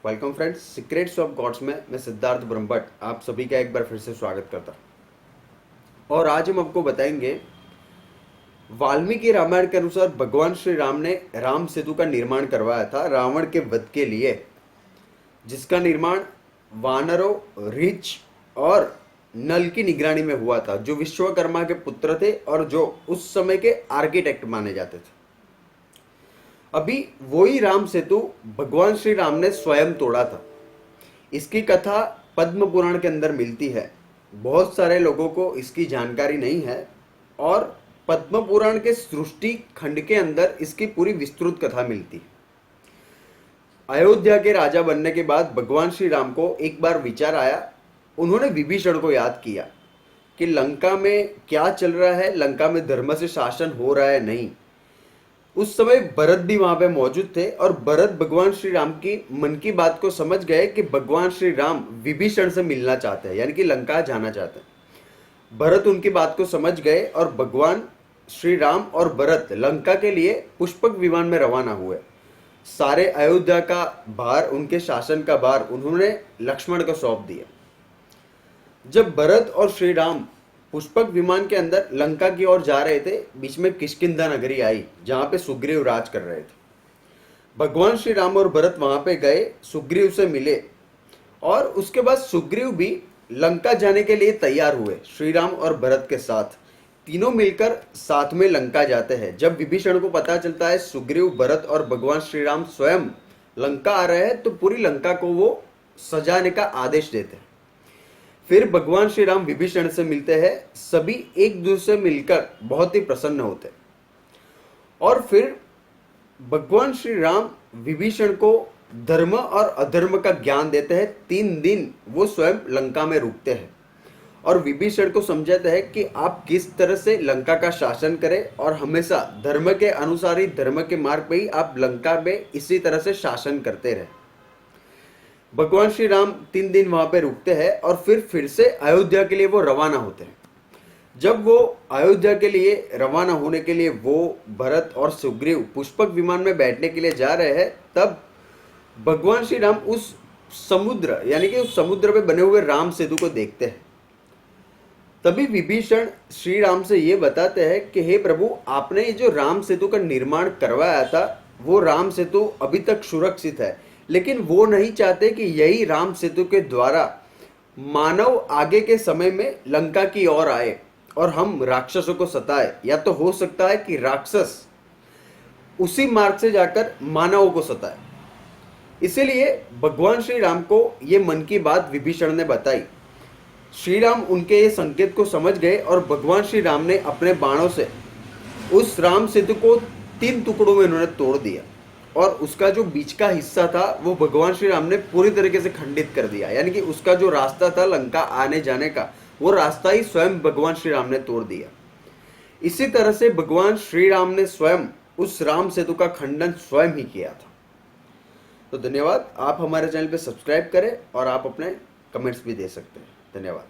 Welcome friends, secrets of gods में मैं सिद्धार्थ ब्रह्मभट्ट आप सभी का एक बार फिर से स्वागत करता हूं। और आज हम आपको बताएंगे वाल्मीकि रामायण के अनुसार भगवान श्री राम ने राम सेतु का निर्माण करवाया था रावण के वध के लिए, जिसका निर्माण वानरों, रीछ और नल की निगरानी में हुआ था, जो विश्वकर्मा के पुत्र थे और जो उस समय के आर्किटेक्ट माने जाते थे। अभी वही राम सेतु भगवान श्री राम ने स्वयं तोड़ा था। इसकी कथा पद्म पुराण के अंदर मिलती है। बहुत सारे लोगों को इसकी जानकारी नहीं है और पद्म पुराण के सृष्टि खंड के अंदर इसकी पूरी विस्तृत कथा मिलती है। अयोध्या के राजा बनने के बाद भगवान श्री राम को एक बार विचार आया। उन्होंने विभीषण को याद किया कि लंका में क्या चल रहा है, लंका में धर्म से शासन हो रहा है नहीं। उस समय भरत भी वहां पे मौजूद थे और भरत भगवान श्री राम की मन की बात को समझ गए कि भगवान श्री राम विभीषण से मिलना चाहते हैं, यानी कि लंका जाना चाहते हैं। भरत उनकी बात को समझ गए और भगवान श्री राम और भरत लंका के लिए पुष्पक विमान में रवाना हुए। सारे अयोध्या का भार, उनके शासन का भार उन्होंने लक्ष्मण को सौंप दिया। जब भरत और श्री राम पुष्पक विमान के अंदर लंका की ओर जा रहे थे, बीच में किष्किंधा नगरी आई जहां पे सुग्रीव राज कर रहे थे। भगवान श्री राम और भरत वहां पे गए, सुग्रीव से मिले और उसके बाद सुग्रीव भी लंका जाने के लिए तैयार हुए। श्री राम और भरत के साथ तीनों मिलकर साथ में लंका जाते हैं। जब विभीषण को पता चलता है सुग्रीव, भरत और भगवान श्री राम स्वयं लंका आ रहे हैं, तो पूरी लंका को वो सजाने का आदेश देते हैं। फिर भगवान श्री राम विभीषण से मिलते हैं। सभी एक दूसरे से मिलकर बहुत ही प्रसन्न होते और फिर भगवान श्री राम विभीषण को धर्म और अधर्म का ज्ञान देते हैं। 3 दिन वो स्वयं लंका में रुकते हैं और विभीषण को समझाते हैं कि आप किस तरह से लंका का शासन करें और हमेशा धर्म के अनुसार ही, धर्म के मार्ग पे ही आप लंका में इसी तरह से शासन करते रहे। भगवान श्री राम 3 दिन वहां पे रुकते हैं और फिर से अयोध्या के लिए वो रवाना होते हैं। जब वो अयोध्या के लिए रवाना होने के लिए वो भरत और सुग्रीव पुष्पक विमान में बैठने के लिए जा रहे हैं, तब भगवान श्री राम उस समुद्र, यानी कि उस समुद्र पे बने हुए राम सेतु को देखते हैं। तभी विभीषण श्री राम से ये बताते हैं कि हे प्रभु, आपने ये जो राम सेतु का निर्माण करवाया था, वो राम सेतु अभी तक सुरक्षित है, लेकिन वो नहीं चाहते कि यही राम सेतु के द्वारा मानव आगे के समय में लंका की ओर आए और हम राक्षसों को सताए। या तो हो सकता है कि राक्षस उसी मार्ग से जाकर मानवों को सताए। इसीलिए भगवान श्री राम को ये मन की बात विभीषण ने बताई। श्री राम उनके ये संकेत को समझ गए और भगवान श्री राम ने अपने बाणों से उस राम सेतु को 3 टुकड़ों में उन्होंने तोड़ दिया और उसका जो बीच का हिस्सा था वो भगवान श्री राम ने पूरी तरीके से खंडित कर दिया। यानी कि उसका जो रास्ता था लंका आने जाने का, वो रास्ता ही स्वयं भगवान श्री राम ने तोड़ दिया। इसी तरह से भगवान श्री राम ने स्वयं उस राम सेतु का खंडन स्वयं ही किया था। तो धन्यवाद। आप हमारे चैनल पे सब्सक्राइब करें और आप अपने कमेंट्स भी दे सकते हैं। धन्यवाद।